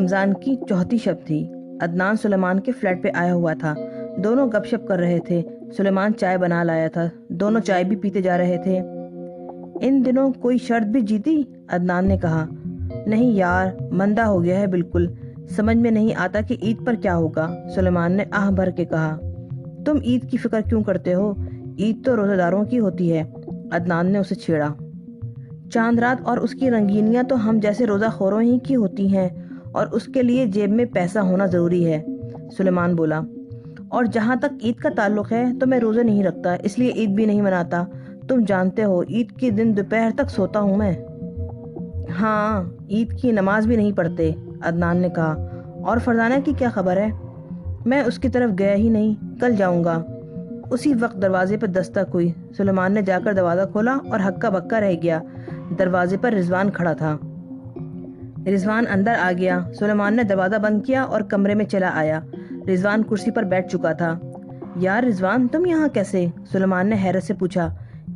رمضان کی چوتھی شب تھی۔ عدنان سلیمان کے فلیٹ پہ آیا ہوا تھا۔ دونوں گپ شپ کر رہے تھے۔ سلیمان چائے بنا لایا تھا۔ دونوں چائے بھی پیتے جا رہے تھے۔ ان دنوں کوئی شرط بھی جیتی؟ عدنان نے کہا۔ نہیں یار، مندہ ہو گیا ہے بالکل، سمجھ میں نہیں آتا کہ عید پر کیا ہوگا، سلیمان نے آہ بھر کے کہا۔ تم عید کی فکر کیوں کرتے ہو؟ عید تو روزہ داروں کی ہوتی ہے، عدنان نے اسے چھیڑا۔ چاند رات اور اس کی رنگینیاں تو ہم جیسے روزہ خوروں ہی کی ہوتی ہیں، اور اس کے لیے جیب میں پیسہ ہونا ضروری ہے، سلیمان بولا۔ اور جہاں تک عید کا تعلق ہے تو میں روزے نہیں رکھتا، اس لیے عید بھی نہیں مناتا۔ تم جانتے ہو عید کے دن دوپہر تک سوتا ہوں میں۔ ہاں، عید کی نماز بھی نہیں پڑھتے، عدنان نے کہا۔ اور فرزانہ کی کیا خبر ہے؟ میں اس کی طرف گیا ہی نہیں، کل جاؤں گا۔ اسی وقت دروازے پر دستک ہوئی۔ سلیمان نے جا کر دروازہ کھولا اور ہکا بکا رہ گیا۔ دروازے پر رضوان کھڑا تھا۔ رضوان اندر آ گیا۔ سلیمان نے دروازہ بند کیا اور کمرے میں چلا آیا۔ رضوان کرسی پر بیٹھ چکا تھا۔ یار رضوان، تم یہاں کیسے؟ سلیمان نے حیرت سے پوچھا۔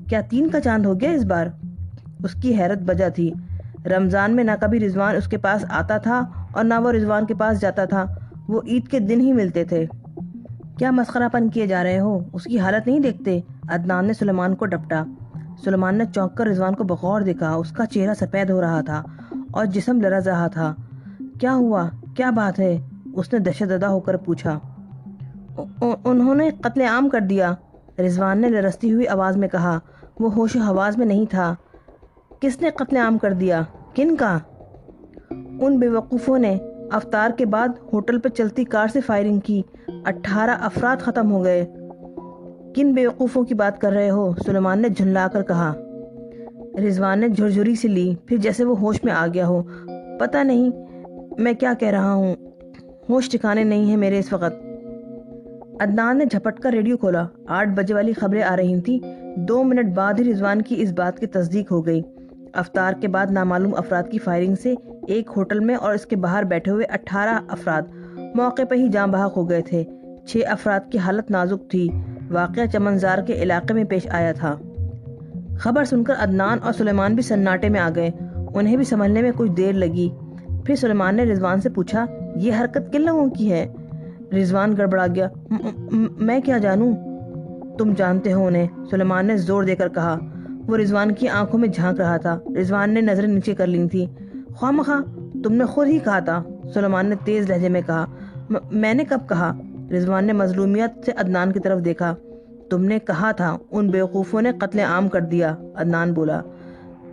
کیا 3 کا چاند ہو گیا اس بار؟ اس کی حیرت بجا تھی۔ رمضان میں نہ کبھی رضوان اس کے پاس آتا تھا اور نہ وہ رضوان کے پاس جاتا تھا، وہ عید کے دن ہی ملتے تھے۔ کیا مسخرہ پن کیے جا رہے ہو؟ اس کی حالت نہیں دیکھتے؟ عدنان نے سلیمان کو ڈپٹا۔ سلیمان نے چونک کر رضوان کو بغور دیکھا۔ اس کا چہرہ سفید ہو رہا تھا اور جسم لرز رہا تھا۔ کیا ہوا؟ کیا بات ہے؟ اس نے دہشت زدہ ہو کر پوچھا۔ انہوں نے قتل عام کر دیا، رضوان نے لرزتی ہوئی آواز میں کہا۔ وہ ہوش و حواس میں نہیں تھا۔ کس نے قتل عام کر دیا؟ کن کا؟ ان بے وقوفوں نے۔ افطار کے بعد ہوٹل پہ چلتی کار سے فائرنگ کی، 18 افراد ختم ہو گئے۔ کن بے وقوفوں کی بات کر رہے ہو؟ سلیمان نے جھنلا کر کہا۔ رضوان نے جھرجھری سے لی، پھر جیسے وہ ہوش میں آ گیا ہو۔ پتہ نہیں میں کیا کہہ رہا ہوں، ہوش ٹھکانے نہیں ہے میرے اس وقت۔ عدنان نے جھپٹ کر ریڈیو کھولا۔ 8 بجے والی خبریں آ رہی تھیں۔ 2 منٹ بعد ہی رضوان کی اس بات کی تصدیق ہو گئی۔ افطار کے بعد نامعلوم افراد کی فائرنگ سے ایک ہوٹل میں اور اس کے باہر بیٹھے ہوئے 18 افراد موقع پہ ہی جاں بحق ہو گئے تھے۔ 6 افراد کی حالت نازک تھی۔ واقعہ چمنزار کے علاقے میں پیش آیا تھا۔ خبر سن کر عدنان اور سلیمان بھی سناٹے میں آ گئے۔ انہیں بھی سنبھلنے میں کچھ دیر لگی۔ پھر سلیمان نے رضوان سے پوچھا، یہ حرکت کن لوگوں کی ہے؟ رضوان گڑبڑا گیا۔ میں کیا جانوں؟ تم جانتے ہو انہیں، سلیمان نے زور دے کر کہا۔ وہ رضوان کی آنکھوں میں جھانک رہا تھا۔ رضوان نے نظریں نیچے کر لی تھی۔ خواہ تم نے خود ہی کہا تھا، سلیمان نے تیز لہجے میں کہا۔ میں نے کب کہا؟ رضوان نے مظلومیت سے عدنان کی طرف دیکھا۔ تم نے کہا تھا ان بیوقوفوں نے قتل عام کر دیا، عدنان بولا۔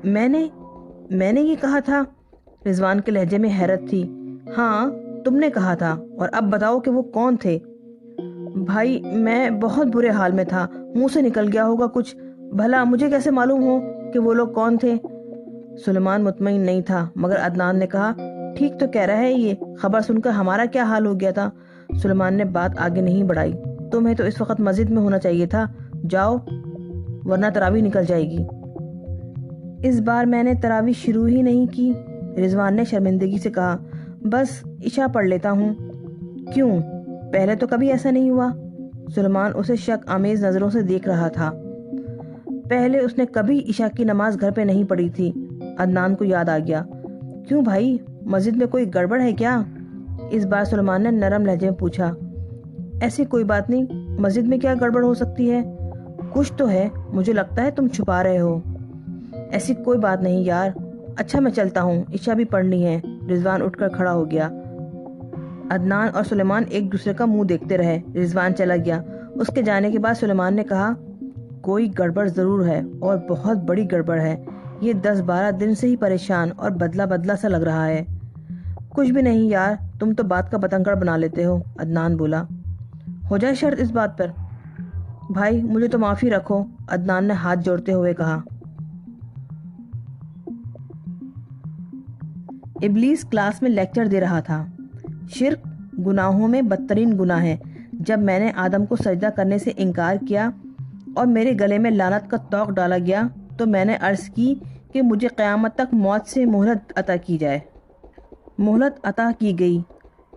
میں نے یہ کہا تھا؟ رضوان کے لہجے میں حیرت تھی۔ ہاں تم نے کہا تھا، اور اب بتاؤ کہ وہ کون تھے؟ بھائی میں بہت برے حال میں تھا، منہ سے نکل گیا ہوگا کچھ، بھلا مجھے کیسے معلوم ہو کہ وہ لوگ کون تھے؟ سلیمان مطمئن نہیں تھا، مگر عدنان نے کہا، ٹھیک تو کہہ رہا ہے یہ، خبر سن کر ہمارا کیا حال ہو گیا تھا۔ سلیمان نے بات آگے نہیں بڑھائی۔ تمہیں تو اس وقت مسجد میں ہونا چاہیے تھا، جاؤ ورنہ تراویح نکل جائے گی۔ اس بار میں نے تراویح شروع ہی نہیں کی، رضوان نے شرمندگی سے کہا، بس عشاء پڑھ لیتا ہوں۔ کیوں؟ پہلے تو کبھی ایسا نہیں ہوا۔ سلیمان اسے شک آمیز نظروں سے دیکھ رہا تھا۔ پہلے اس نے کبھی عشاء کی نماز گھر پہ نہیں پڑھی تھی۔ عدنان کو یاد آ گیا۔ کیوں بھائی، مسجد میں کوئی گڑبڑ ہے کیا؟ اس بار سلیمان نے نرم لہجے میں پوچھا۔ ایسی کوئی بات نہیں، مسجد میں کیا گڑبڑ ہو سکتی ہے؟ کچھ تو ہے، مجھے لگتا ہے تم چھپا رہے ہو۔ ایسی کوئی بات نہیں یار۔ اچھا میں چلتا ہوں، عشاء بھی پڑھنی ہے۔ رضوان اٹھ کر کھڑا ہو گیا۔ عدنان اور سلیمان ایک دوسرے کا منہ دیکھتے رہے۔ رضوان چلا گیا۔ اس کے جانے کے بعد سلیمان نے کہا، کوئی گڑبڑ ضرور ہے اور بہت بڑی گڑبڑ ہے۔ یہ 10-12 دن سے ہی پریشان اور بدلہ بدلہ سا لگ رہا ہے۔ کچھ بھی نہیں یار، تم تو بات کا بتنگڑ بنا لیتے ہو، عدنان بولا۔ ہو جائے شرط اس بات پر؟ بھائی مجھے تو معافی رکھو، عدنان نے ہاتھ جوڑتے ہوئے کہا۔ ابلیس کلاس میں لیکچر دے رہا تھا۔ شرک گناہوں میں بدترین گناہ ہے۔ جب میں نے آدم کو سجدہ کرنے سے انکار کیا اور میرے گلے میں لعنت کا طوق ڈالا گیا تو میں نے عرض کی کہ مجھے قیامت تک موت سے مہلت عطا کی جائے۔ مہلت عطا کی گئی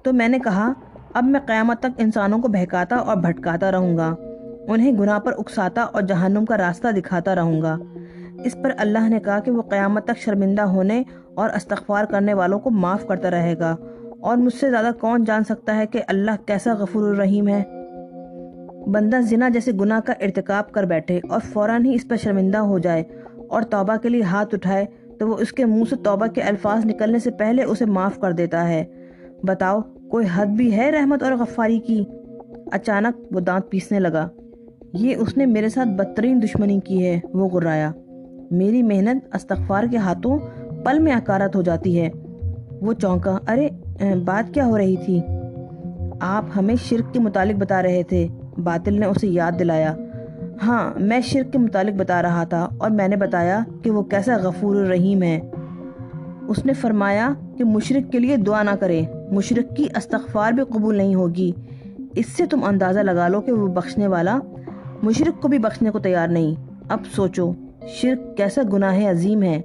تو میں نے کہا، اب میں قیامت تک انسانوں کو بہکاتا اور بھٹکاتا رہوں گا، انہیں گناہ پر اکساتا اور جہنم کا راستہ دکھاتا رہوں گا۔ اس پر اللہ نے کہا کہ وہ قیامت تک شرمندہ ہونے اور استغفار کرنے والوں کو معاف کرتا رہے گا اور مجھ سے زیادہ کون جان سکتا ہے کہ اللہ کیسا غفور الرحیم ہے؟ بندہ زنا جیسے گناہ کا ارتکاب کر بیٹھے اور فوراً ہی اس پر شرمندہ ہو جائے اور توبہ کے لیے ہاتھ اٹھائے تو وہ اس کے منہ سے توبہ کے الفاظ نکلنے سے پہلے اسے معاف کر دیتا ہے۔ بتاؤ، کوئی حد بھی ہے رحمت اور غفاری کی؟ اچانک وہ دانت پیسنے لگا۔ یہ اس نے میرے ساتھ بدترین دشمنی کی ہے، وہ غرایا۔ میری محنت استغفار کے ہاتھوں پل میں اکارت ہو جاتی ہے۔ وہ چونکا۔ ارے بات کیا ہو رہی تھی؟ آپ ہمیں شرک کے متعلق بتا رہے تھے، باطل نے اسے یاد دلایا۔ ہاں، میں شرک کے متعلق بتا رہا تھا اور میں نے بتایا کہ وہ کیسا غفور الرحیم ہے۔ اس نے فرمایا کہ مشرک کے لیے دعا نہ کرے، مشرک کی استغفار بھی قبول نہیں ہوگی۔ اس سے تم اندازہ لگا لو کہ وہ بخشنے والا مشرک کو بھی بخشنے کو تیار نہیں۔ اب سوچو شرک کیسا گناہ عظیم ہے۔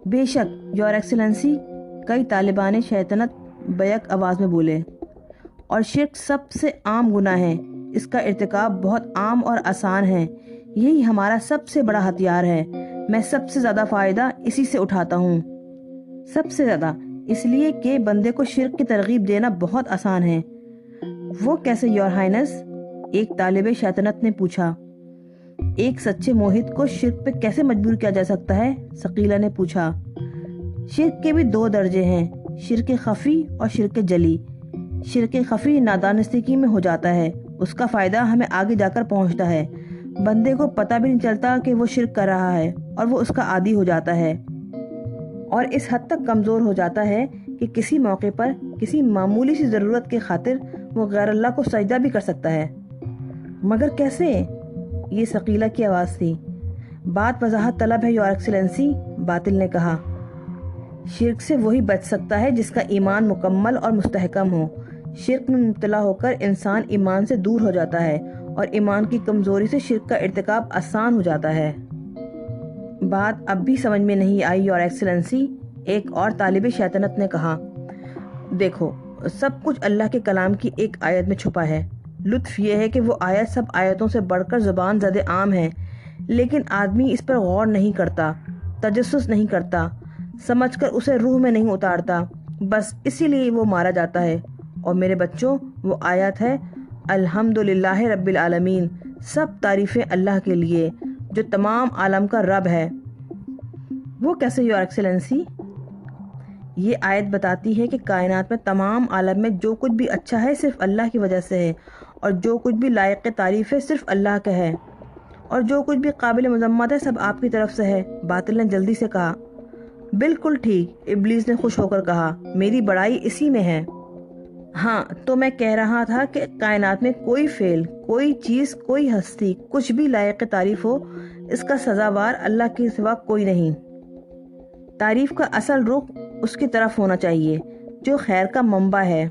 بے شک یور ایکسلنسی، کئی طالبان شیطنت بیک آواز میں بولے، اور شرک سب سے عام گناہ ہے۔ اس کا ارتکاب بہت عام اور آسان ہے۔ یہی ہمارا سب سے بڑا ہتھیار ہے۔ میں سب سے زیادہ فائدہ اسی سے اٹھاتا ہوں۔ سب سے زیادہ اس لیے کہ بندے کو شرک کی ترغیب دینا بہت آسان ہے۔ وہ کیسے یور ہائنس؟ ایک طالب شیطنت نے پوچھا۔ ایک سچے موحد کو شرک پہ کیسے مجبور کیا جا سکتا ہے؟ ثقیلہ نے پوچھا۔ شرک کے بھی دو درجے ہیں، شرک خفی اور شرک جلی۔ شرک خفی نادانستگی میں ہو جاتا ہے، اس کا فائدہ ہمیں آگے جا کر پہنچتا ہے، بندے کو پتہ بھی نہیں چلتا کہ وہ شرک کر رہا ہے اور وہ اس کا عادی ہو جاتا ہے، اور اس حد تک کمزور ہو جاتا ہے کہ کسی موقع پر کسی معمولی سی ضرورت کی خاطر وہ غیر اللہ کو سجدہ بھی کر سکتا ہے۔ مگر کیسے؟ یہ ثقیلہ کی آواز تھی۔ بات وضاحت طلب ہے یور ایکسلنسی، باطل نے کہا۔ شرک سے وہی بچ سکتا ہے جس کا ایمان مکمل اور مستحکم ہو۔ شرک میں مبتلا ہو کر انسان ایمان سے دور ہو جاتا ہے اور ایمان کی کمزوری سے شرک کا ارتکاب آسان ہو جاتا ہے۔ بات اب بھی سمجھ میں نہیں آئی یور ایکسلنسی، ایک اور طالب شیطنت نے کہا۔ دیکھو، سب کچھ اللہ کے کلام کی ایک آیت میں چھپا ہے۔ لطف یہ ہے کہ وہ آیت سب آیتوں سے بڑھ کر زبان زد عام ہے، لیکن آدمی اس پر غور نہیں کرتا، تجسس نہیں کرتا، سمجھ کر اسے روح میں نہیں اتارتا، بس اسی لیے وہ مارا جاتا ہے۔ اور میرے بچوں، وہ آیت ہے الحمدللہ رب العالمین، سب تعریفیں اللہ کے لیے جو تمام عالم کا رب ہے۔ وہ کیسے یور ایکسلنسی؟ یہ آیت بتاتی ہے کہ کائنات میں تمام عالم میں جو کچھ بھی اچھا ہے صرف اللہ کی وجہ سے ہے، اور جو کچھ بھی لائق تعریف ہے صرف اللہ کا ہے، اور جو کچھ بھی قابل مذمت ہے سب آپ کی طرف سے ہے، باطل نے جلدی سے کہا۔ بالکل ٹھیک، ابلیس نے خوش ہو کر کہا، میری بڑائی اسی میں ہے۔ ہاں، تو میں کہہ رہا تھا کہ کائنات میں کوئی فعل، کوئی چیز، کوئی ہستی، کچھ بھی لائق تعریف ہو، اس کا سزاوار اللہ کے سوا کوئی نہیں۔ تعریف کا اصل رخ اس کی طرف ہونا چاہیے جو خیر کا منبع ہے،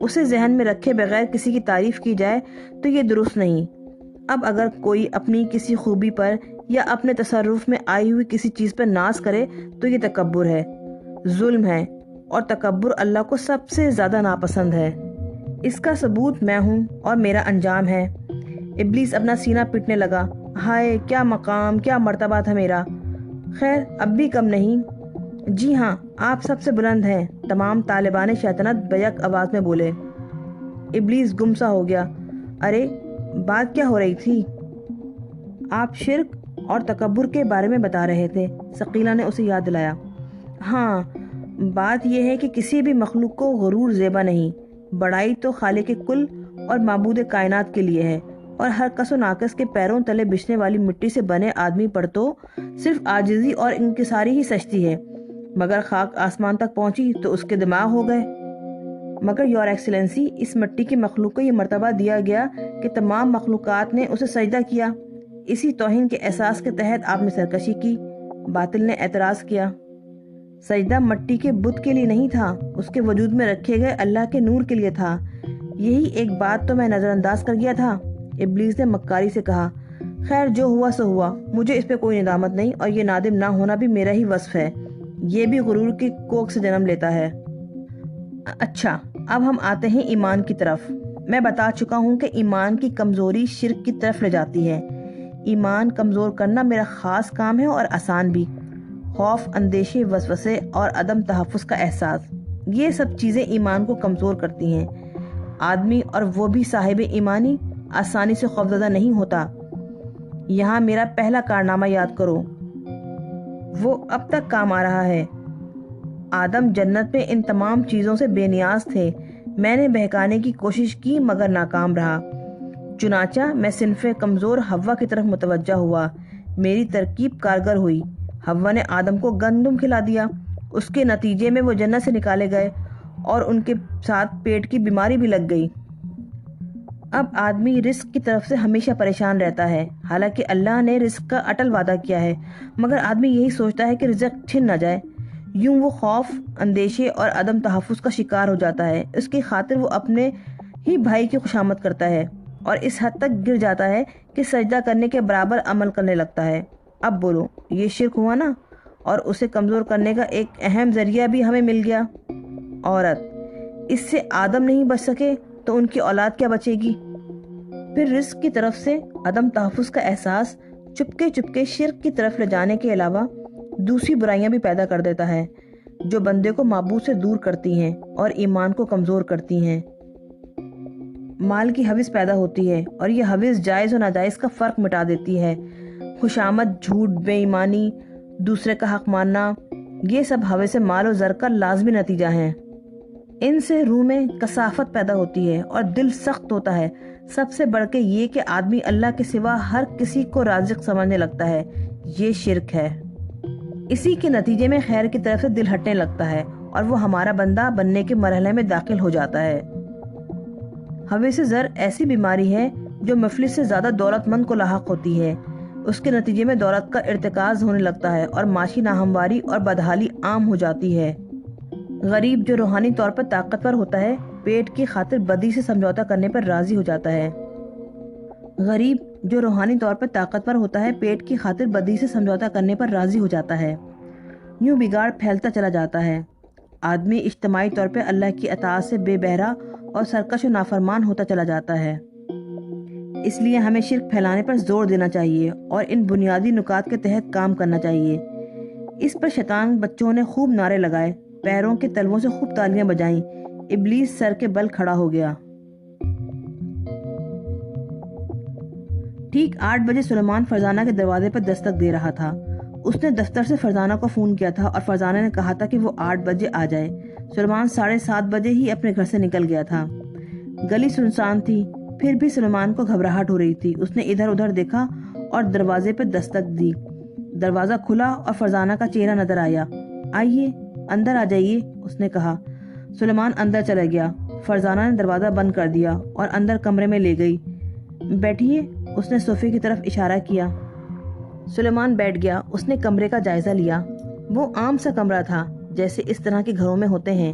اسے ذہن میں رکھے بغیر کسی کی تعریف کی جائے تو یہ درست نہیں۔ اب اگر کوئی اپنی کسی خوبی پر یا اپنے تصرف میں آئی ہوئی کسی چیز پر ناز کرے تو یہ تکبر ہے، ظلم ہے، اور تکبر اللہ کو سب سے زیادہ ناپسند ہے۔ اس کا ثبوت میں ہوں اور میرا انجام ہے۔ ابلیس اپنا سینہ پیٹنے لگا۔ ہائے، کیا مقام، کیا مرتبہ تھا میرا! خیر، اب بھی کم نہیں۔ جی ہاں، آپ سب سے بلند ہیں، تمام طالبان شیطنت بیک آواز میں بولے۔ ابلیس گمسا ہو گیا۔ ارے بات کیا ہو رہی تھی؟ آپ شرک اور تکبر کے بارے میں بتا رہے تھے، ثقیلہ نے اسے یاد دلایا۔ ہاں، بات یہ ہے کہ کسی بھی مخلوق کو غرور زیبا نہیں، بڑائی تو خالق کل اور معبود کائنات کے لیے ہے، اور ہر کس و ناقص کے پیروں تلے بچھنے والی مٹی سے بنے آدمی پر تو صرف عاجزی اور انکساری ہی سجتی ہے، مگر خاک آسمان تک پہنچی تو اس کے دماغ ہو گئے۔ مگر یور ایکسلنسی، اس مٹی کی مخلوق کو یہ مرتبہ دیا گیا کہ تمام مخلوقات نے اسے سجدہ کیا، اسی توہین کے احساس کے تحت آپ نے سرکشی کی، باطل نے اعتراض کیا۔ سجدہ مٹی کے بت کے لیے نہیں تھا، اس کے وجود میں رکھے گئے اللہ کے نور کے لیے تھا۔ یہی ایک بات تو میں نظر انداز کر گیا تھا، ابلیس نے مکاری سے کہا۔ خیر، جو ہوا سو ہوا، مجھے اس پہ کوئی ندامت نہیں، اور یہ نادم نہ ہونا بھی میرا ہی وصف ہے، یہ بھی غرور کی کوکھ سے جنم لیتا ہے۔ اچھا، اب ہم آتے ہیں ایمان کی طرف۔ میں بتا چکا ہوں کہ ایمان کی کمزوری شرک کی طرف لے جاتی ہے۔ ایمان کمزور کرنا میرا خاص کام ہے اور آسان بھی۔ خوف، اندیشے، وسوسے اور عدم تحفظ کا احساس، یہ سب چیزیں ایمان کو کمزور کرتی ہیں۔ آدمی، اور وہ بھی صاحب ایمانی، آسانی سے خوفزدہ نہیں ہوتا۔ یہاں میرا پہلا کارنامہ یاد کرو، وہ اب تک کام آ رہا ہے۔ آدم جنت میں ان تمام چیزوں سے بے نیاز تھے۔ میں نے بہکانے کی کوشش کی مگر ناکام رہا۔ چنانچہ میں صنف کمزور حوا کی طرف متوجہ ہوا۔ میری ترکیب کارگر ہوئی۔ حوا نے آدم کو گندم کھلا دیا۔ اس کے نتیجے میں وہ جنت سے نکالے گئے اور ان کے ساتھ پیٹ کی بیماری بھی لگ گئی۔ اب آدمی رزق کی طرف سے ہمیشہ پریشان رہتا ہے، حالانکہ اللہ نے رزق کا اٹل وعدہ کیا ہے، مگر آدمی یہی سوچتا ہے کہ رزق چھن نہ جائے۔ یوں وہ خوف، اندیشے اور عدم تحفظ کا شکار ہو جاتا ہے۔ اس کی خاطر وہ اپنے ہی بھائی کی خوشامد کرتا ہے اور اس حد تک گر جاتا ہے کہ سجدہ کرنے کے برابر عمل کرنے لگتا ہے۔ اب بولو، یہ شرک ہوا نا؟ اور اسے کمزور کرنے کا ایک اہم ذریعہ بھی ہمیں مل گیا، عورت۔ اس سے آدم نہیں بچ سکے تو ان کی اولاد کیا بچے گی؟ پھر رزق کی طرف سے عدم تحفظ کا احساس چپکے چپکے شرک کی طرف لے جانے کے علاوہ دوسری برائیاں بھی پیدا کر دیتا ہے، جو بندے کو معبود سے دور کرتی ہیں اور ایمان کو کمزور کرتی ہیں۔ مال کی حوث پیدا ہوتی ہے اور یہ حوث جائز و ناجائز کا فرق مٹا دیتی ہے۔ خوشامد، جھوٹ، بے ایمانی، دوسرے کا حق ماننا، یہ سب حوث مال و زر کا لازمی نتیجہ ہیں۔ ان سے روح میں کثافت پیدا ہوتی ہے اور دل سخت ہوتا ہے۔ سب سے بڑھ کے یہ کہ آدمی اللہ کے سوا ہر کسی کو رازق سمجھنے لگتا ہے۔ یہ شرک ہے۔ اسی کے نتیجے میں خیر کی طرف سے دل ہٹنے لگتا ہے اور وہ ہمارا بندہ بننے کے مرحلے میں داخل ہو جاتا ہے۔ حوث زر ایسی بیماری ہے جو مفلس سے زیادہ دولت مند کو لاحق ہوتی ہے۔ اس کے نتیجے میں دولت کا ارتکاز ہونے لگتا ہے اور معاشی ناہمواری اور بدحالی عام ہو جاتی ہے۔ غریب جو روحانی طور پر طاقتور ہوتا ہے، پیٹ کی خاطر بدی سے سمجھوتا کرنے پر راضی ہو جاتا ہے۔ غریب جو روحانی طور پر طاقتور ہوتا ہے، پیٹ کی خاطر بدی سے سمجھوتا کرنے پر راضی ہو جاتا ہے۔ یوں بگاڑ پھیلتا چلا جاتا ہے۔ آدمی اجتماعی طور پر اللہ کی اطاعت سے بے بہرا اور سرکش و نافرمان ہوتا چلا جاتا ہے۔ اس لیے ہمیں شرک پھیلانے پر زور دینا چاہیے اور ان بنیادی نکات کے تحت کام کرنا چاہیے۔ اس پر شیطان بچوں نے خوب نعرے لگائے، پیروں کے تلووں سے خوب تالیاں بجائیں۔ ابلیس سر کے بل کھڑا ہو گیا۔ ٹھیک 8 بجے سلیمان فرزانہ کے دروازے پر دستک دے رہا تھا۔ اس نے دفتر سے فرزانہ کو فون کیا تھا اور فرزانہ نے کہا تھا کہ وہ 8 بجے آ جائے۔ سلیمان 7:30 بجے ہی اپنے گھر سے نکل گیا تھا۔ گلی سنسان تھی، پھر بھی سلیمان کو گھبراہٹ ہو رہی تھی۔ اس نے ادھر ادھر دیکھا اور دروازے پر دستک دی۔ دروازہ کھلا اور فرزانہ کا چہرہ نظر آیا۔ آئیے، اندر آ جائیے، اس نے کہا۔ سلیمان اندر چلا گیا۔ فرزانہ نے دروازہ بند کر دیا اور اندر کمرے میں لے گئی۔ بیٹھیے، اس نے صوفے کی طرف اشارہ کیا۔ سلیمان بیٹھ گیا۔ اس نے کمرے کا جائزہ لیا۔ وہ عام سا کمرہ تھا، جیسے اس طرح کے گھروں میں ہوتے ہیں۔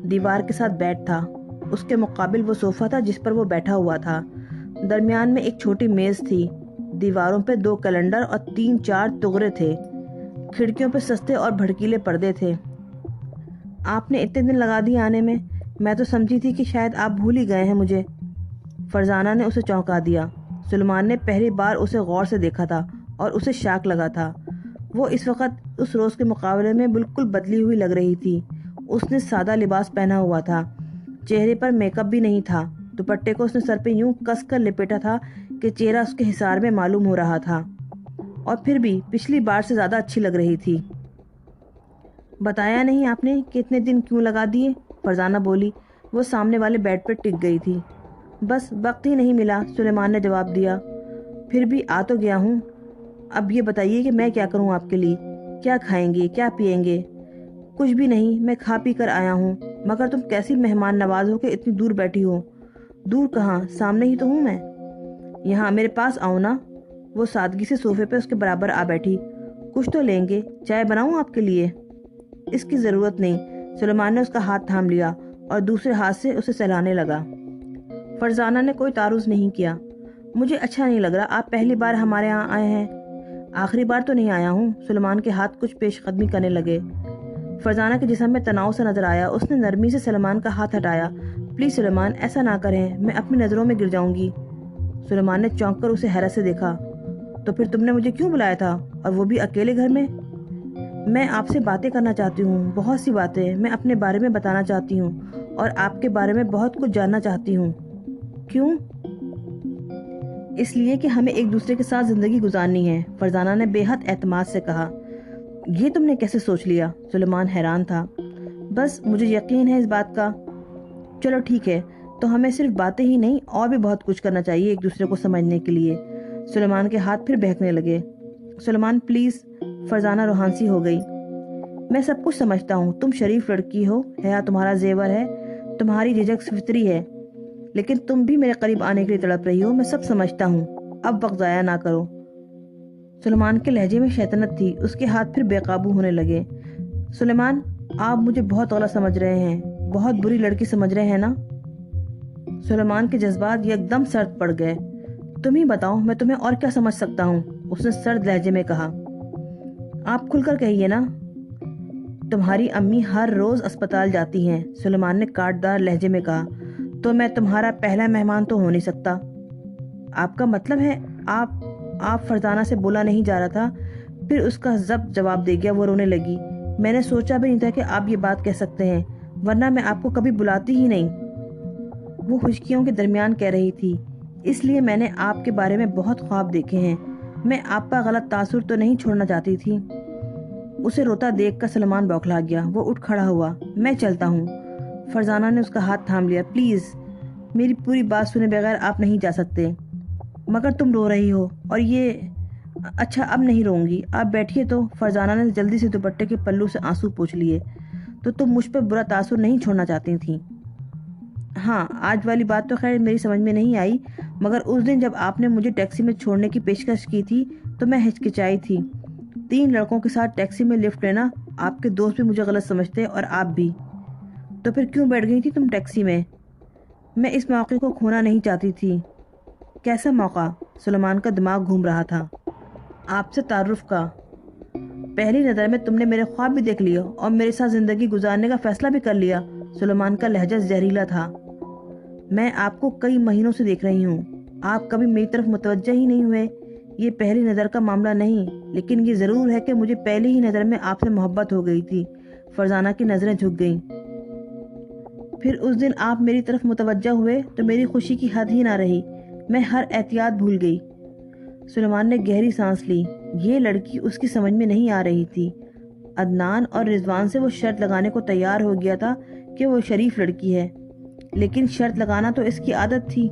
دیوار کے ساتھ بیڈ تھا۔ اس کے مقابل وہ صوفہ تھا جس پر وہ بیٹھا ہوا تھا۔ درمیان میں ایک چھوٹی میز تھی۔ دیواروں پہ 2 کیلنڈر اور 3-4 تغرے تھے۔ کھڑکیوں پہ سستے اور بھڑکیلے پردے تھے۔ آپ نے اتنے دن لگا دیے آنے میں تو سمجھی تھی کہ شاید آپ بھول ہی گئے ہیں مجھے۔ فرزانہ نے اسے چونکا دیا۔ سلیمان نے پہلی بار اسے غور سے دیکھا تھا اور اسے شاک لگا تھا۔ وہ اس وقت اس روز کے مقابلے میں بالکل بدلی ہوئی لگ رہی تھی۔ اس نے سادہ لباس پہنا ہوا تھا، چہرے پر میک اپ بھی نہیں تھا۔ دوپٹے کو اس نے سر پہ یوں کس کر لپیٹا تھا کہ چہرہ اس کے حصار میں معلوم ہو رہا تھا، اور پھر بھی پچھلی بار سے زیادہ اچھی لگ رہی تھی۔ بتایا نہیں آپ نے کہ اتنے دن کیوں لگا دیے؟ فرزانہ بولی۔ وہ سامنے والے بیڈ پر ٹک گئی تھی۔ بس وقت ہی نہیں ملا، سلیمان نے جواب دیا۔ پھر بھی آ تو گیا ہوں۔ اب یہ بتائیے کہ میں کیا کروں آپ کے لیے؟ کیا کھائیں گے، کیا پیئیں گے؟ کچھ بھی نہیں، میں کھا پی کر آیا ہوں۔ مگر تم کیسی مہمان نواز ہو کہ اتنی دور بیٹھی ہو؟ دور کہاں، سامنے ہی تو ہوں میں۔ یہاں میرے پاس آؤ نا۔ وہ سادگی سے صوفے پہ اس کے برابر آ بیٹھی۔ کچھ تو لیں گے، چائے بناؤں آپ کے لیے؟ اس کی ضرورت نہیں۔ سلیمان نے اس کا ہاتھ تھام لیا اور دوسرے ہاتھ سے اسے سہلانے لگا۔ فرزانہ نے کوئی تعارض نہیں کیا۔ مجھے اچھا نہیں لگ رہا، آپ پہلی بار ہمارے ہاں آئے ہیں۔ آخری بار تو نہیں آیا ہوں۔ سلیمان کے ہاتھ کچھ پیش قدمی کرنے لگے۔ فرزانہ کے جسم میں تناؤ سے نظر آیا۔ اس نے نرمی سے سلیمان کا ہاتھ ہٹایا۔ پلیز سلیمان، ایسا نہ کریں، میں اپنی نظروں میں گر جاؤں گی۔ سلیمان نے چونک کر اسے حیرت سے دیکھا۔ تو پھر تم نے مجھے کیوں بلایا تھا، اور وہ بھی اکیلے گھر میں؟ میں آپ سے باتیں کرنا چاہتی ہوں، بہت سی باتیں۔ میں اپنے بارے میں بتانا چاہتی ہوں اور آپ کے بارے میں بہت کچھ جاننا چاہتی ہوں۔ کیوں؟ اس لیے کہ ہمیں ایک دوسرے کے ساتھ زندگی گزارنی ہے، فرزانہ نے بے حد اعتماد سے کہا۔ یہ تم نے کیسے سوچ لیا؟ سلیمان حیران تھا۔ بس مجھے یقین ہے اس بات کا۔ چلو ٹھیک ہے، تو ہمیں صرف باتیں ہی نہیں اور بھی بہت کچھ کرنا چاہیے ایک دوسرے کو سمجھنے کے لیے۔ سلیمان کے ہاتھ پھر بہکنے لگے۔ سلیمان پلیز، فرزانہ روحانسی ہو گئی۔ میں سب کچھ سمجھتا ہوں، تم شریف لڑکی ہو، حیا تمہارا زیور ہے، تمہاری جھجک فطری ہے، لیکن تم بھی میرے قریب آنے کے لیے تڑپ رہی ہو، میں سب سمجھتا ہوں۔ اب وقت ضائع نہ کرو۔ سلیمان کے لہجے میں شیطنت تھی، اس کے ہاتھ پھر بے قابو ہونے لگے۔ سلیمان، آپ مجھے بہت غلط سمجھ رہے ہیں، بہت بری لڑکی سمجھ رہے ہیں نا؟ سلیمان کے جذبات یکدم سرد پڑ گئے۔ تم ہی بتاؤ، میں تمہیں اور کیا سمجھ سکتا ہوں؟ اس نے سرد لہجے میں کہا۔ آپ کھل کر کہیے نا۔ تمہاری امی ہر روز اسپتال جاتی ہیں، سلیمان نے کاٹدار لہجے میں کہا، تو میں تمہارا پہلا مہمان تو ہو نہیں سکتا۔ آپ کا مطلب ہے آپ فرزانہ سے بولا نہیں جا رہا تھا، پھر اس کا ضبط جواب دے گیا۔ وہ رونے لگی۔ میں نے سوچا بھی نہیں تھا کہ آپ یہ بات کہہ سکتے ہیں، ورنہ میں آپ کو کبھی بلاتی ہی نہیں۔ وہ خشکیوں کے درمیان کہہ رہی تھی، اس لیے میں نے آپ کے بارے میں بہت خواب دیکھے ہیں، میں آپ کا غلط تاثر تو نہیں چھوڑنا چاہتی تھی۔ اسے روتا دیکھ کر سلیمان بوکھلا گیا۔ وہ اٹھ کھڑا ہوا۔ میں چلتا ہوں۔ فرزانہ نے اس کا ہاتھ تھام لیا۔ پلیز، میری پوری بات سنے بغیر آپ نہیں جا سکتے۔ مگر تم رو رہی ہو اور یہ… اچھا اب نہیں رہوں گی، آپ بیٹھیے تو۔ فرزانہ نے جلدی سے دوپٹے کے پلو سے آنسو پوچھ لیے۔ تو تم مجھ پہ برا تاثر نہیں چھوڑنا چاہتی تھیں؟ ہاں، آج والی بات تو خیر میری سمجھ میں نہیں آئی، مگر اس دن جب آپ نے مجھے ٹیکسی میں چھوڑنے کی پیشکش کی تھی تو میں ہچکچائی تھی۔ 3 لڑکوں کے ساتھ ٹیکسی میں لفٹ لینا، آپ کے دوست بھی مجھے غلط سمجھتے اور آپ بھی۔ تو پھر کیوں بیٹھ گئی تھی تم ٹیکسی میں؟ میں اس موقع کو کھونا نہیں چاہتی تھی۔ کیسا موقع؟ سلیمان کا دماغ گھوم رہا تھا۔ آپ سے تعارف کا۔ پہلی نظر میں تم نے میرے خواب بھی دیکھ لیا اور میرے ساتھ زندگی گزارنے کا فیصلہ بھی کر لیا۔ سلیمان کا لہجہ زہریلا تھا۔ میں آپ کو کئی مہینوں سے دیکھ رہی ہوں، آپ کبھی میری طرف متوجہ ہی نہیں ہوئے۔ یہ پہلی نظر کا معاملہ نہیں، لیکن یہ ضرور ہے کہ مجھے پہلی ہی نظر میں آپ سے محبت ہو گئی تھی۔ فرزانہ کی نظریں جھک گئیں۔ پھر اس دن آپ میری طرف متوجہ ہوئے تو میری خوشی کی حد ہی نہ رہی، میں ہر احتیاط بھول گئی۔ سلیمان نے گہری سانس لی۔ یہ لڑکی اس کی سمجھ میں نہیں آ رہی تھی۔ عدنان اور رضوان سے وہ شرط لگانے کو تیار ہو گیا تھا کہ وہ شریف لڑکی ہے، لیکن شرط لگانا تو اس کی عادت تھی۔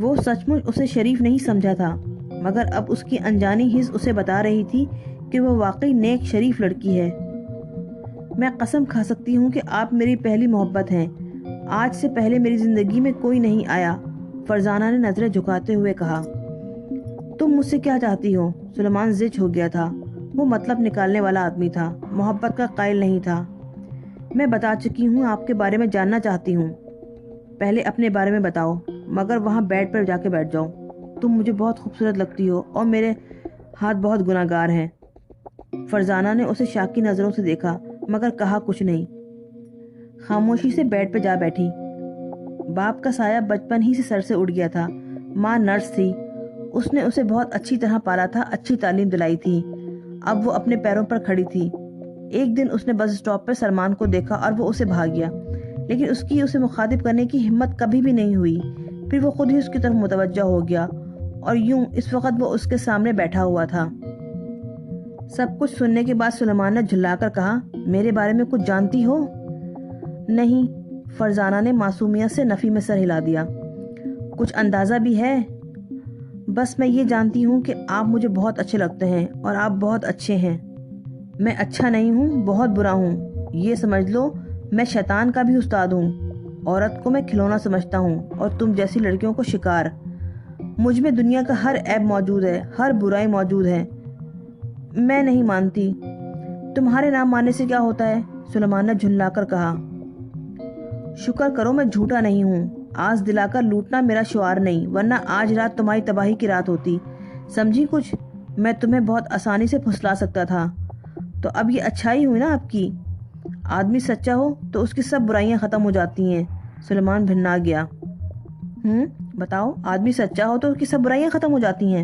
وہ سچ مچ اسے شریف نہیں سمجھا تھا، مگر اب اس کی انجانی حس اسے بتا رہی تھی کہ وہ واقعی نیک شریف لڑکی ہے۔ میں قسم کھا سکتی ہوں کہ آپ میری پہلی محبت ہیں، آج سے پہلے میری زندگی میں کوئی نہیں آیا، فرزانہ نے نظریں جھکاتے ہوئے کہا۔ تم مجھ سے کیا چاہتی ہو؟ سلیمان زج ہو گیا تھا۔ وہ مطلب نکالنے والا آدمی تھا، محبت کا قائل نہیں تھا۔ میں بتا چکی ہوں، آپ کے بارے میں جاننا چاہتی ہوں۔ پہلے اپنے بارے میں بتاؤ، مگر وہاں بیڈ پر جا کے بیٹھ جاؤ۔ تم مجھے بہت خوبصورت لگتی ہو اور میرے ہاتھ بہت گناہ گار ہیں۔ فرزانہ نے اسے شاکی نظروں سے دیکھا، مگر کہا کچھ نہیں۔ خاموشی سے بیڈ پہ جا بیٹھی۔ باپ کا سایہ بچپن ہی سے سر سے اڑ گیا تھا۔ ماں نرس تھی، اس نے اسے بہت اچھی طرح پالا تھا، اچھی تعلیم دلائی تھی۔ اب وہ اپنے پیروں پر کھڑی تھی۔ ایک دن اس نے بس اسٹاپ پر سلمان کو دیکھا اور وہ اسے بھاگ گیا، لیکن اس کی اسے مخاطب کرنے کی ہمت کبھی بھی نہیں ہوئی۔ پھر وہ خود ہی اس کی طرف متوجہ ہو گیا اور یوں اس وقت وہ اس کے سامنے بیٹھا ہوا تھا۔ سب کچھ سننے کے بعد سلیمان نے جھلا کر کہا، میرے بارے میں کچھ جانتی ہو؟ نہیں، فرزانہ نے معصومیت سے نفی میں سر ہلا دیا۔ کچھ اندازہ بھی ہے؟ بس میں یہ جانتی ہوں کہ آپ مجھے بہت اچھے لگتے ہیں اور آپ بہت اچھے ہیں۔ میں اچھا نہیں ہوں، بہت برا ہوں، یہ سمجھ لو۔ میں شیطان کا بھی استاد ہوں، عورت کو میں کھلونا سمجھتا ہوں اور تم جیسی لڑکیوں کو شکار۔ مجھ میں دنیا کا ہر عیب موجود ہے، ہر برائی موجود ہے۔ میں نہیں مانتی۔ تمہارے نام ماننے سے کیا ہوتا ہے؟ سلیمان نے جھنلا کر کہا۔ شکر کرو میں جھوٹا نہیں ہوں، آس دلا کر لوٹنا میرا شعار نہیں، ورنہ آج رات تمہاری تباہی کی رات ہوتی۔ سمجھی کچھ؟ میں تمہیں بہت آسانی سے پھسلا سکتا تھا۔ تو اب یہ اچھائی ہوئی نا آپ کی؟ آدمی سچا ہو تو اس کی سب برائیاں ختم ہو جاتی ہیں۔ سلیمان بھننا گیا۔ بتاؤ، آدمی سچا ہو تو اس کی سب برائیاں ختم ہو جاتی ہیں؟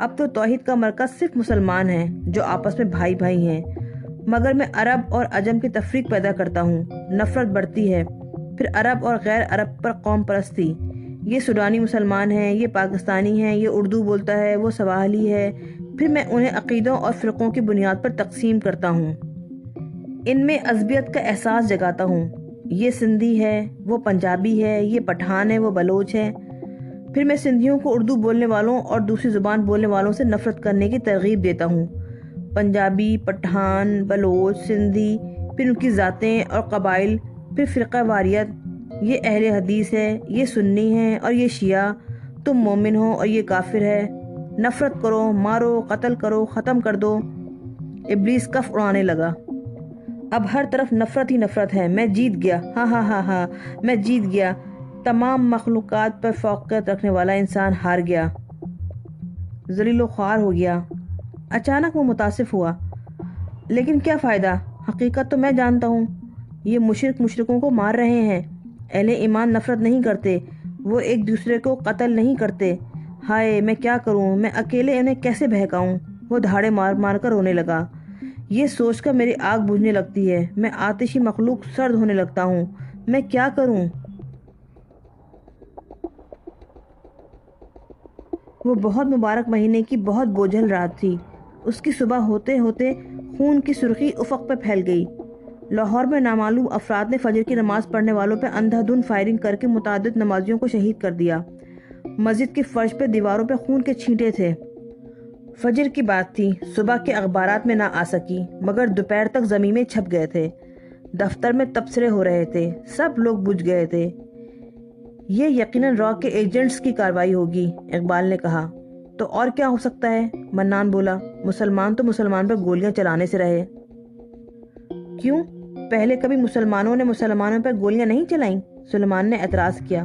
اب تو توحید کا مرکز صرف مسلمان ہیں جو آپس میں بھائی بھائی ہیں، مگر میں عرب اور عجم کی تفریق پیدا کرتا ہوں، نفرت بڑھتی ہے، پھر عرب اور غیر عرب پر قوم پرستی، یہ سوڈانی مسلمان ہیں، یہ پاکستانی ہیں، یہ اردو بولتا ہے، وہ سواحلی ہے، پھر میں انہیں عقیدوں اور فرقوں کی بنیاد پر تقسیم کرتا ہوں، ان میں عصبیت کا احساس جگاتا ہوں، یہ سندھی ہے، وہ پنجابی ہے، یہ پٹھان ہے، وہ بلوچ ہے، پھر میں سندھیوں کو اردو بولنے والوں اور دوسری زبان بولنے والوں سے نفرت کرنے کی ترغیب دیتا ہوں، پنجابی، پٹھان، بلوچ، سندھی، پھر ان کی ذاتیں اور قبائل، پھر فرقہ واریت، یہ اہل حدیث ہے، یہ سنی ہے اور یہ شیعہ، تم مومن ہو اور یہ کافر ہے، نفرت کرو، مارو، قتل کرو، ختم کر دو۔ ابلیس کف اڑانے لگا۔ اب ہر طرف نفرت ہی نفرت ہے، میں جیت گیا، ہاں ہاں ہاں ہاں، میں جیت گیا، تمام مخلوقات پر فوقیت رکھنے والا انسان ہار گیا، ذلیل و خوار ہو گیا۔ اچانک وہ متاسف ہوا، لیکن کیا فائدہ، حقیقت تو میں جانتا ہوں، یہ مشرک مشرکوں کو مار رہے ہیں، اہل ایمان نفرت نہیں کرتے، وہ ایک دوسرے کو قتل نہیں کرتے، ہائے میں کیا کروں، میں اکیلے انہیں کیسے بہکاؤں۔ وہ دھاڑے مار مار کر رونے لگا۔ یہ سوچ کر میری آگ بجھنے لگتی ہے، میں آتشی مخلوق سرد ہونے لگتا ہوں، میں کیا کروں۔ وہ بہت مبارک مہینے کی بہت بوجھل رات تھی، اس کی صبح ہوتے ہوتے خون کی سرخی افق پہ پھیل گئی۔ لاہور میں نامعلوم افراد نے فجر کی نماز پڑھنے والوں پہ اندھا دھند فائرنگ کر کے متعدد نمازیوں کو شہید کر دیا۔ مسجد کے فرش پہ دیواروں پہ خون کے چھینٹے تھے۔ فجر کی بات تھی، صبح کے اخبارات میں نہ آ سکی، مگر دوپہر تک زمین میں چھپ گئے تھے۔ دفتر میں تبصرے ہو رہے تھے، سب لوگ بجھ گئے تھے۔ یہ یقیناً را کے ایجنٹس کی کارروائی ہوگی، اقبال نے کہا۔ تو اور کیا ہو سکتا ہے؟ منان بولا۔ مسلمان تو مسلمان پہ گولیاں چلانے سے رہے۔ کیوں؟ پہلے کبھی مسلمانوں نے مسلمانوں پہ گولیاں نہیں چلائیں؟ سلیمان نے اعتراض کیا۔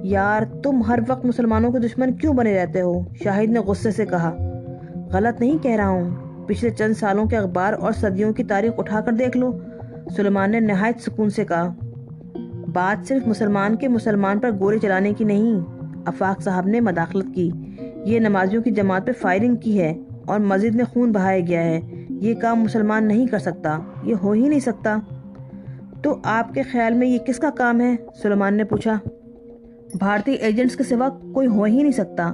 یار تم ہر وقت مسلمانوں کے دشمن کیوں بنے رہتے ہو؟ شاہد نے غصے سے کہا۔ غلط نہیں کہہ رہا ہوں، پچھلے چند سالوں کے اخبار اور صدیوں کی تاریخ اٹھا کر دیکھ لو، سلیمان نے نہایت سکون سے کہا۔ بات صرف مسلمان کے مسلمان پر گولی چلانے کی نہیں، آفاق صاحب نے مداخلت کی، یہ نمازیوں کی جماعت پہ فائرنگ کی ہے اور مسجد میں خون بہایا گیا ہے، یہ کام مسلمان نہیں کر سکتا، یہ ہو ہی نہیں سکتا۔ تو آپ کے خیال میں یہ کس کا کام ہے؟ سلیمان نے پوچھا۔ بھارتی ایجنٹس کے سوا کوئی ہو ہی نہیں سکتا۔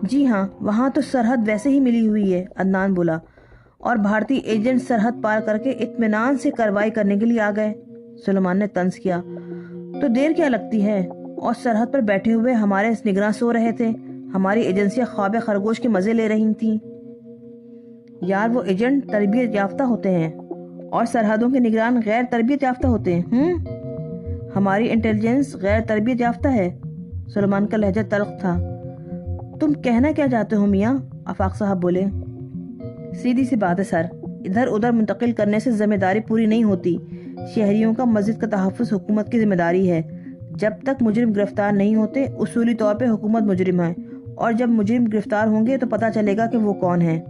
جی ہاں، وہاں تو سرحد ویسے ہی ملی ہوئی ہے، عدنان بولا، اور بھارتی ایجنٹ سرحد پار کر کے اطمینان سے کارروائی کرنے کے لیے آ گئے۔ سلیمان نے طنز کیا۔ تو دیر کیا لگتی ہے؟ اور سرحد پر بیٹھے ہوئے ہمارے نگراں سو رہے تھے، ہماری ایجنسیاں خواب خرگوش کے مزے لے رہی تھیں۔ یار وہ ایجنٹ تربیت یافتہ ہوتے ہیں اور سرحدوں کے نگران غیر تربیت یافتہ ہوتے ہیں۔ ہماری انٹیلیجنس غیر تربیت یافتہ ہے۔ سلیمان کا لہجہ تلخ تھا۔ تم کہنا کیا چاہتے ہو میاں؟ آفاق صاحب بولے۔ سیدھی سی بات ہے سر، ادھر ادھر منتقل کرنے سے ذمہ داری پوری نہیں ہوتی، شہریوں کا مسجد کا تحفظ حکومت کی ذمہ داری ہے، جب تک مجرم گرفتار نہیں ہوتے اصولی طور پہ حکومت مجرم ہے، اور جب مجرم گرفتار ہوں گے تو پتہ چلے گا کہ وہ کون ہیں۔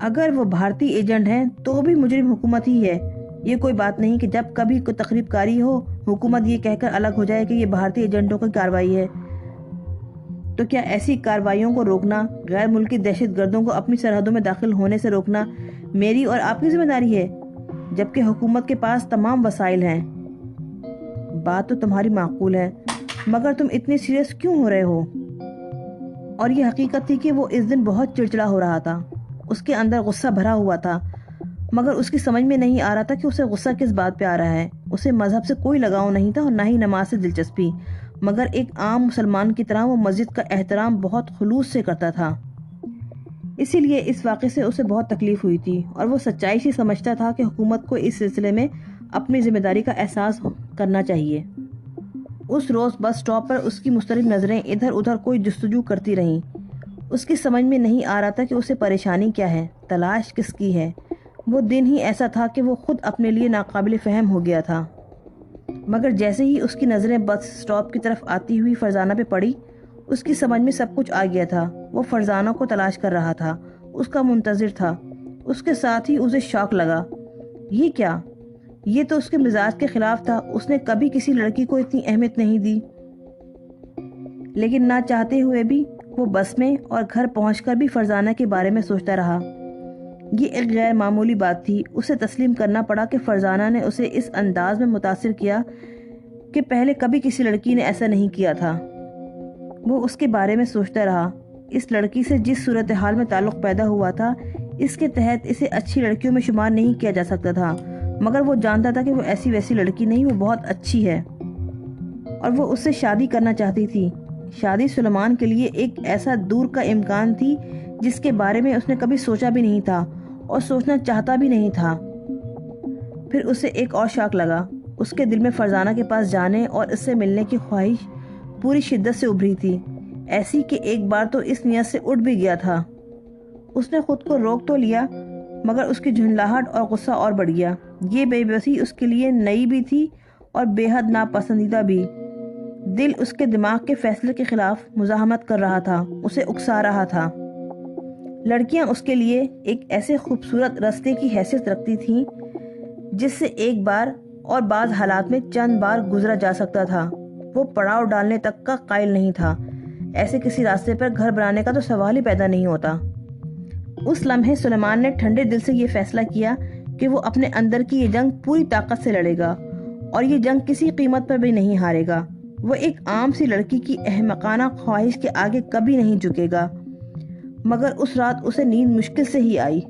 اگر وہ بھارتی ایجنٹ ہیں تو بھی مجرم حکومت ہی ہے، یہ کوئی بات نہیں کہ جب کبھی کوئی تقریب کاری ہو حکومت یہ کہہ کر الگ ہو جائے کہ یہ بھارتی ایجنٹوں کی کارروائی ہے۔ تو کیا ایسی کارروائیوں کو روکنا، غیر ملکی دہشت گردوں کو اپنی سرحدوں میں داخل ہونے سے روکنا میری اور آپ کی ذمہ داری ہے، جبکہ حکومت کے پاس تمام وسائل ہیں؟ بات تو تمہاری معقول ہے، مگر تم اتنے سیریس کیوں ہو رہے ہو؟ اور یہ حقیقت تھی کہ وہ اس دن بہت چڑچڑا ہو رہا تھا، اس کے اندر غصہ بھرا ہوا تھا، مگر اس کی سمجھ میں نہیں آ رہا تھا کہ اسے غصہ کس بات پہ آ رہا ہے۔ اسے مذہب سے کوئی لگاؤ نہیں تھا اور نہ ہی نماز سے دلچسپی، مگر ایک عام مسلمان کی طرح وہ مسجد کا احترام بہت خلوص سے کرتا تھا۔ اسی لیے اس واقعے سے اسے بہت تکلیف ہوئی تھی، اور وہ سچائی سے سمجھتا تھا کہ حکومت کو اس سلسلے میں اپنی ذمہ داری کا احساس کرنا چاہیے۔ اس روز بس اسٹاپ پر اس کی مضطرب نظریں ادھر ادھر کوئی جستجو کرتی رہیں۔ اس کی سمجھ میں نہیں آ رہا تھا کہ اسے پریشانی کیا ہے، تلاش کس کی ہے۔ وہ دن ہی ایسا تھا کہ وہ خود اپنے لیے ناقابل فہم ہو گیا تھا۔ مگر جیسے ہی اس کی نظریں بس اسٹاپ کی طرف آتی ہوئی فرزانہ پہ پڑی، اس کی سمجھ میں سب کچھ آ گیا تھا۔ وہ فرزانہ کو تلاش کر رہا تھا، اس کا منتظر تھا۔ اس کے ساتھ ہی اسے شوق لگا۔ یہ کیا؟ یہ تو اس کے مزاج کے خلاف تھا، اس نے کبھی کسی لڑکی کو اتنی اہمیت نہیں دی، لیکن نہ چاہتے ہوئے بھی وہ بس میں اور گھر پہنچ کر بھی فرزانہ کے بارے میں سوچتا رہا۔ یہ ایک غیر معمولی بات تھی۔ اسے تسلیم کرنا پڑا کہ فرزانہ نے اسے اس انداز میں متاثر کیا کہ پہلے کبھی کسی لڑکی نے ایسا نہیں کیا تھا۔ وہ اس کے بارے میں سوچتا رہا۔ اس لڑکی سے جس صورتحال میں تعلق پیدا ہوا تھا، اس کے تحت اسے اچھی لڑکیوں میں شمار نہیں کیا جا سکتا تھا، مگر وہ جانتا تھا کہ وہ ایسی ویسی لڑکی نہیں، وہ بہت اچھی ہے اور وہ اس سے شادی کرنا چاہتی تھی۔ شادی سلیمان کے لیے ایک ایسا دور کا امکان تھی جس کے بارے میں اس نے کبھی سوچا بھی نہیں تھا اور سوچنا چاہتا بھی نہیں تھا۔ پھر اسے ایک اور شاک لگا۔ اس کے دل میں فرزانہ کے پاس جانے اور اس سے ملنے کی خواہش پوری شدت سے ابھری تھی، ایسی کہ ایک بار تو اس نیت سے اٹھ بھی گیا تھا۔ اس نے خود کو روک تو لیا، مگر اس کی جھنجھلاہٹ اور غصہ اور بڑھ گیا۔ یہ بے بسی اس کے لیے نئی بھی تھی اور بے حد ناپسندیدہ بھی۔ دل اس کے دماغ کے فیصلے کے خلاف مزاحمت کر رہا تھا، اسے اکسا رہا تھا۔ لڑکیاں اس کے لیے ایک ایسے خوبصورت رستے کی حیثیت رکھتی تھیں جس سے ایک بار اور بعض حالات میں چند بار گزرا جا سکتا تھا۔ وہ پڑاؤ ڈالنے تک کا قائل نہیں تھا۔ ایسے کسی راستے پر گھر بنانے کا تو سوال ہی پیدا نہیں ہوتا۔ اس لمحے سلیمان نے ٹھنڈے دل سے یہ فیصلہ کیا کہ وہ اپنے اندر کی یہ جنگ پوری طاقت سے لڑے گا اور یہ جنگ کسی قیمت پر بھی نہیں ہارے گا۔ وہ ایک عام سی لڑکی کی احمقانہ خواہش کے آگے کبھی نہیں جھکے گا۔ مگر اس رات اسے نیند مشکل سے ہی آئی۔